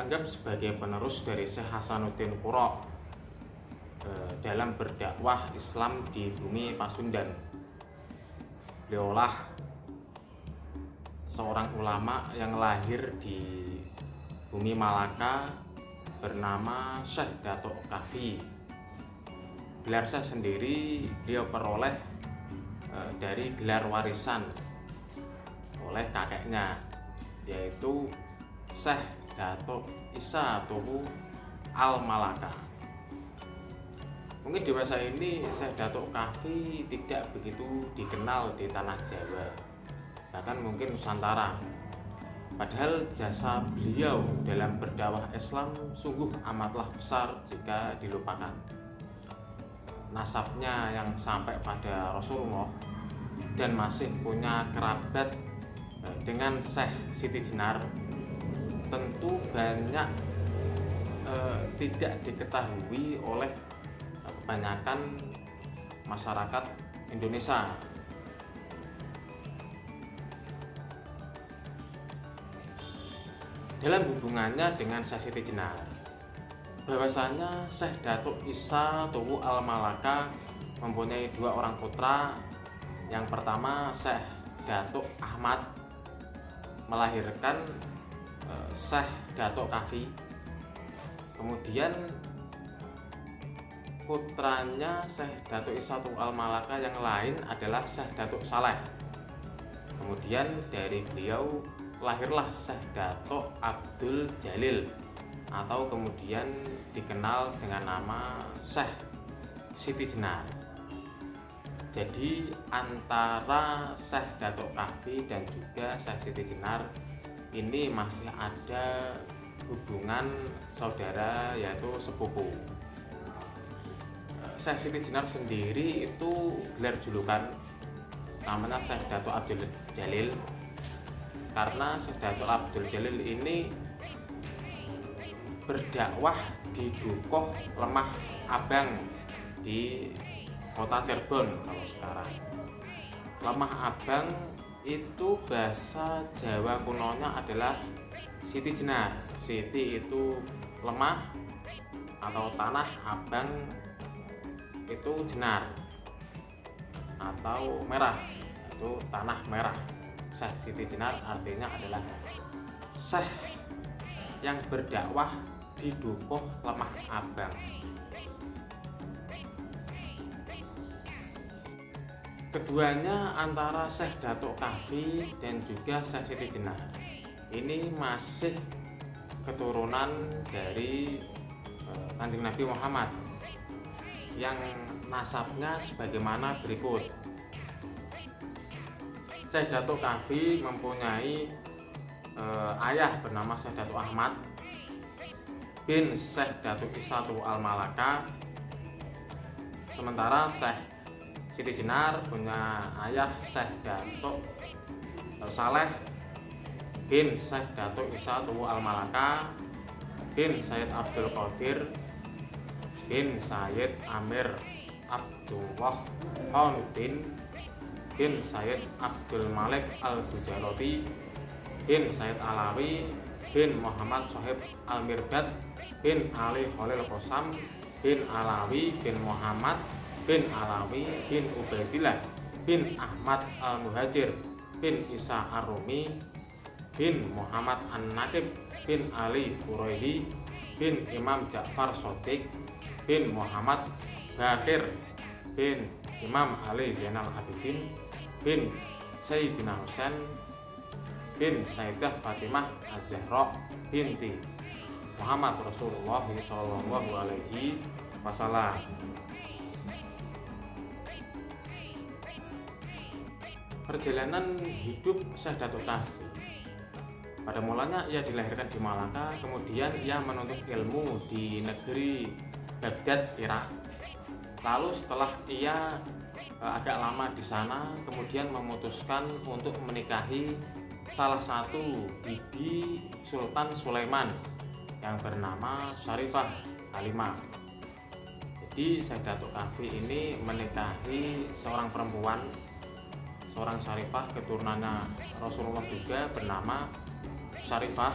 dianggap sebagai penerus dari Syekh Hasanuddin Qura dalam berdakwah Islam di bumi Pasundan. Beliaulah seorang ulama yang lahir di bumi Malaka bernama Syekh Datuk Kahfi. Gelar Syekh sendiri beliau peroleh dari gelar warisan oleh kakeknya, yaitu Syekh Datuk Isa Tuhu Al Malaka. Mungkin di masa ini Syekh Datuk Kahfi tidak begitu dikenal di tanah Jawa, bahkan mungkin Nusantara. Padahal jasa beliau dalam berdakwah Islam sungguh amatlah besar jika dilupakan. Nasabnya yang sampai pada Rasulullah dan masih punya kerabat dengan Syekh Siti Jenar tentu banyak tidak diketahui oleh kebanyakan masyarakat Indonesia. Dalam hubungannya dengan Syekh Siti Jenar, bahwasanya Syekh Datuk Isa Tuhu Al Malaka mempunyai dua orang putra. Yang pertama, Syekh Datuk Ahmad melahirkan Syekh Datuk Kahfi. Kemudian putranya Syekh Datuk Isa Tuhu Al Malaka yang lain adalah Syekh Datuk Saleh. Kemudian dari beliau lahirlah Syekh Datuk Abdul Jalil, atau kemudian dikenal dengan nama Syekh Siti Jenar. Jadi antara Syekh Datuk Kahfi dan juga Syekh Siti Jenar ini masih ada hubungan saudara, yaitu sepupu. Syekh Siti Jenar sendiri itu gelar julukan namanya Syekh Datuk Abdul Jalil, karena Syekh Datuk Abdul Jalil ini berdakwah di Dukuh Lemah Abang di kota Cirebon. Kalau sekarang Lemah Abang itu bahasa Jawa kunonya adalah Siti Jenar. Siti itu lemah atau tanah, Abang itu Jenar atau merah, itu tanah merah. Syekh Siti Jenar artinya adalah Syekh yang berdakwah di Dukuh Lemah Abang. Keduanya antara Syekh Datuk Kahfi dan juga Syekh Siti Jenar ini masih keturunan dari Kanjeng Nabi Muhammad yang nasabnya sebagaimana berikut. Syekh Datuk Kahfi mempunyai ayah bernama Syekh Datuk Ahmad bin Syekh Datuk Isa Tuhu Al Malaka. Sementara Syekh Siti Jenar punya ayah Syekh Datuk Saleh bin Syekh Datuk Isa Tuhu Al Malaka bin Sayyid Abdul Qadir bin Sayyid Amir Abdullah Hanuddin bin Sayyid Abdul Malik Al Bujaroti bin Sayyid Alawi bin Muhammad Sohib Al Mirdad bin Ali Khalil Qosam bin Alawi bin Muhammad bin Alawi bin Ubaidillah bin Ahmad Al Muhajir bin Isa Ar-Rumi bin Muhammad An-Nakib bin Ali Quraihi bin Imam Ja'far Shodiq bin Muhammad Bakir bin Imam Ali Zainal Abidin bin Sayyidina Husain bin Sayyidah Fatimah Az-Zahra binti Muhammad Rasulullah Shallallahu Alaihi Wasallam. Perjalanan hidup Syekh Datuk Kahfi, pada mulanya ia dilahirkan di Malaka, kemudian ia menuntut ilmu di negeri Baghdad, Irak. Lalu setelah ia agak lama di sana, kemudian memutuskan untuk menikahi salah satu bibi Sultan Sulaiman yang bernama Syarifah Halimah. Jadi Syekh Datuk Kahfi ini menikahi seorang perempuan, seorang Syarifah keturunannya Rasulullah juga, bernama Syarifah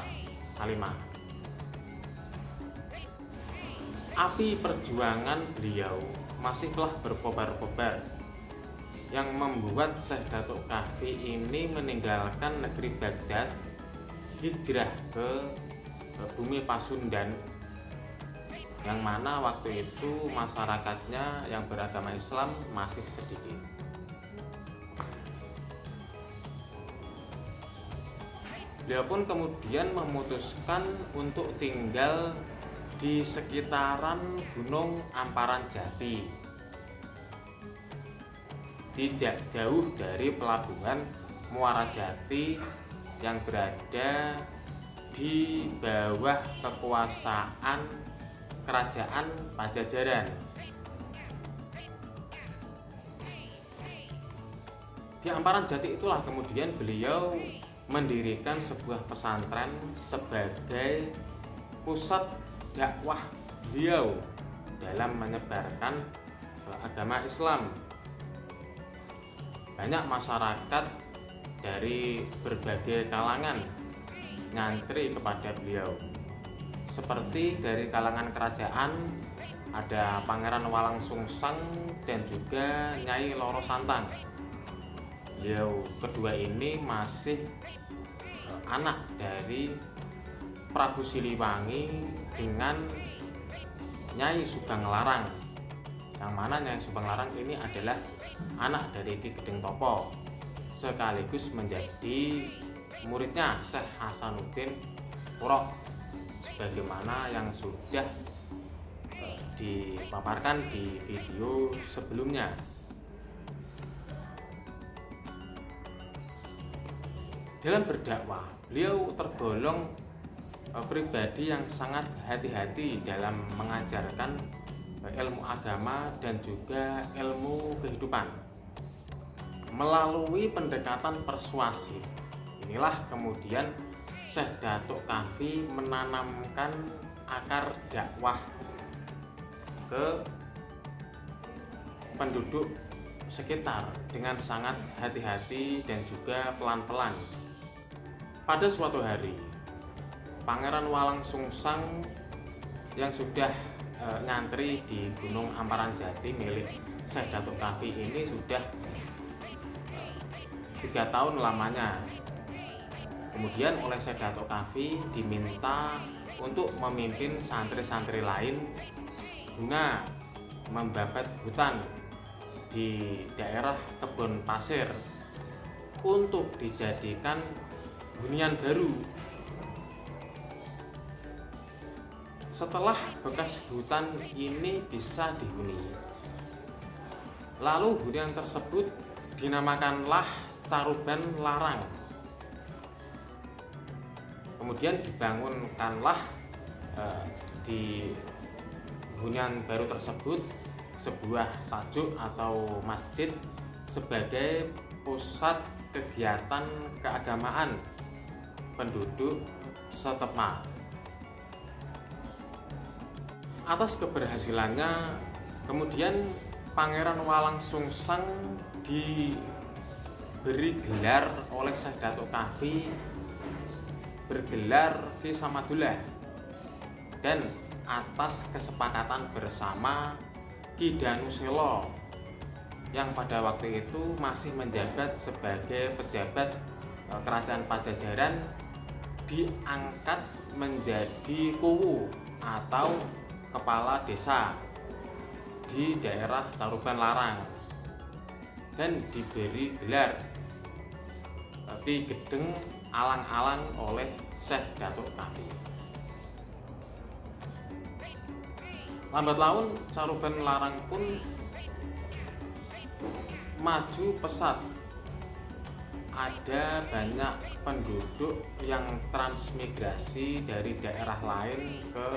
Halimah. api perjuangan beliau masihlah berkobar-kobar, yang membuat Syekh Datuk Kahfi ini meninggalkan negeri Baghdad, hijrah ke bumi Pasundan, yang mana waktu itu masyarakatnya yang beragama Islam masih sedikit. Beliau pun kemudian memutuskan untuk tinggal di sekitaran Gunung Amparan Jati, tidak jauh dari pelabuhan Muara Jati yang berada di bawah kekuasaan Kerajaan Pajajaran. Di Amparan Jati itulah kemudian beliau mendirikan sebuah pesantren sebagai pusat dakwah beliau dalam menyebarkan agama Islam. Banyak masyarakat dari berbagai kalangan ngantri kepada beliau, seperti dari kalangan kerajaan ada Pangeran Walangsungsang dan juga Nyai Loro Santang. Beliau kedua ini masih anak dari Prabu Siliwangi dengan Nyai Subanglarang, yang mana Nyai Subanglarang ini adalah anak dari Ki Gedeng Topo, sekaligus menjadi muridnya Syekh Hasanuddin Purok, sebagaimana yang sudah dipaparkan di video sebelumnya. Dalam berdakwah, beliau tergolong pribadi yang sangat hati-hati dalam mengajarkan ilmu agama dan juga ilmu kehidupan. Melalui pendekatan persuasif, inilah kemudian Syekh Datuk Kahfi menanamkan akar dakwah ke penduduk sekitar dengan sangat hati-hati dan juga pelan-pelan. Pada suatu hari, Pangeran Walangsungsang yang sudah ngantri di Gunung Amparan Jati milik Syekh Datuk Kahfi ini sudah 3 tahun lamanya. Kemudian oleh Syekh Datuk Kahfi diminta untuk memimpin santri-santri lain guna membabat hutan di daerah Kebon Pasir untuk dijadikan hunian baru. Setelah bekas hutan ini bisa dihuni, lalu hunian tersebut dinamakanlah Caruban Larang. Kemudian dibangunkanlah di hunian baru tersebut sebuah tajuk atau masjid sebagai pusat kegiatan keagamaan penduduk setempat. Atas keberhasilannya, kemudian Pangeran Walangsungsang diberi gelar oleh Syekh Datuk Kahfi bergelar Ki Samadullah, dan atas kesepakatan bersama Ki Danuselo yang pada waktu itu masih menjabat sebagai pejabat Kerajaan Pajajaran, diangkat menjadi kuwu atau kepala desa di daerah Caruban Larang dan diberi gelar Ki Gedeng Alang-alang oleh Syekh Datuk Kahfi. Lambat laun Caruban Larang pun maju pesat. Ada banyak penduduk yang transmigrasi dari daerah lain ke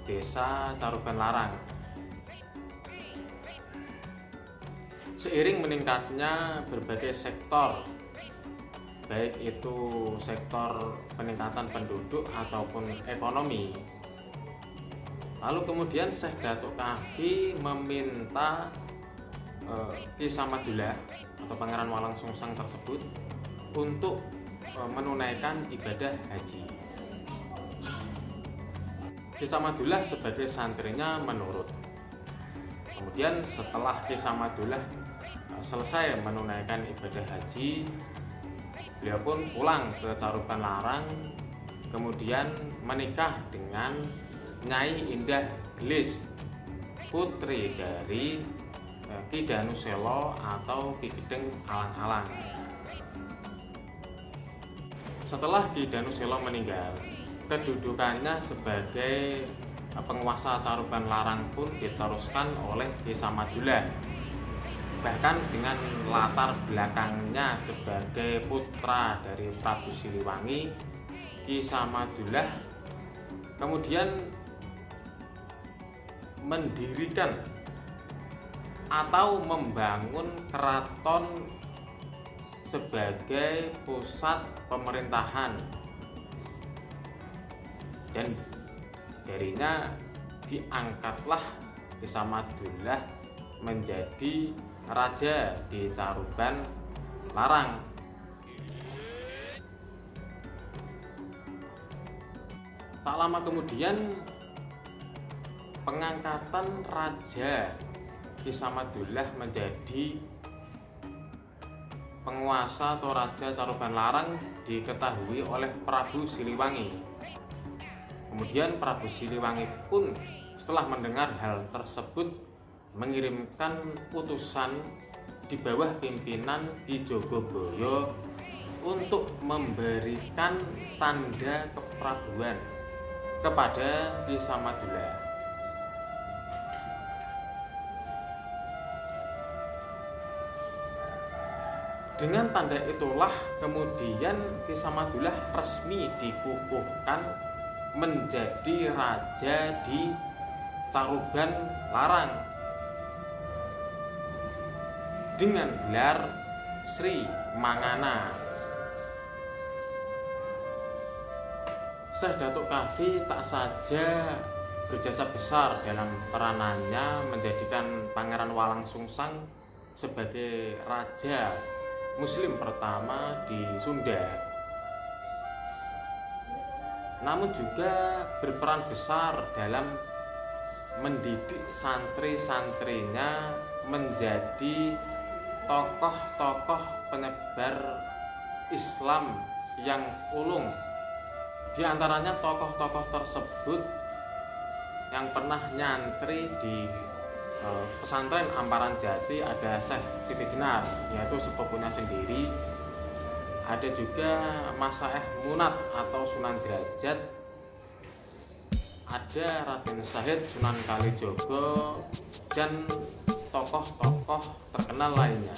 desa Caruban Larang. Seiring meningkatnya berbagai sektor, baik itu sektor peningkatan penduduk ataupun ekonomi, lalu kemudian Syekh Datuk Kahfi meminta Ki Samadullah atau Pangeran Walangsungsang tersebut untuk menunaikan ibadah haji. Ki Samadullah sebagai santrinya menurut. Kemudian setelah Ki Samadullah selesai menunaikan ibadah haji, beliau pun pulang ke Caruban Larang, kemudian menikah dengan Nyai Indah Gelis, putri dari Ki Danuselo atau Ki Gedeng Alang-Alang. Setelah Ki Danuselo meninggal, kedudukannya sebagai penguasa Caruban Larang pun diteruskan oleh Ki Samadullah. Bahkan dengan latar belakangnya sebagai putra dari Prabu Siliwangi, Ki Samadullah kemudian mendirikan atau membangun keraton sebagai pusat pemerintahan, dan darinya diangkatlah Ki Samadullah menjadi raja di Caruban Larang. Tak lama kemudian pengangkatan raja Ki Samadullah menjadi penguasa atau raja Caruban Larang diketahui oleh Prabu Siliwangi. Kemudian Prabu Siliwangi pun setelah mendengar hal tersebut mengirimkan utusan di bawah pimpinan Ki Jogoboyo untuk memberikan tanda keprabuan kepada Ki Samadullah. Dengan tanda itulah kemudian Ki Samadullah resmi dikukuhkan menjadi raja di Caruban Larang dengan gelar Sri Mangana. Syekh Datuk Kahfi tak saja berjasa besar dalam peranannya menjadikan Pangeran Walangsungsang sebagai raja Muslim pertama di Sunda, namun juga berperan besar dalam mendidik santri-santrinya menjadi tokoh-tokoh penyebar Islam yang ulung. Di antaranya tokoh-tokoh tersebut yang pernah nyantri di pesantren Amparan Jati ada Syekh Siti Jenar, yaitu sepupunya sendiri. Ada juga Masaeh Munat atau Sunan Derajat, ada Raden Syahid Sunan Kalijogo, dan tokoh-tokoh terkenal lainnya.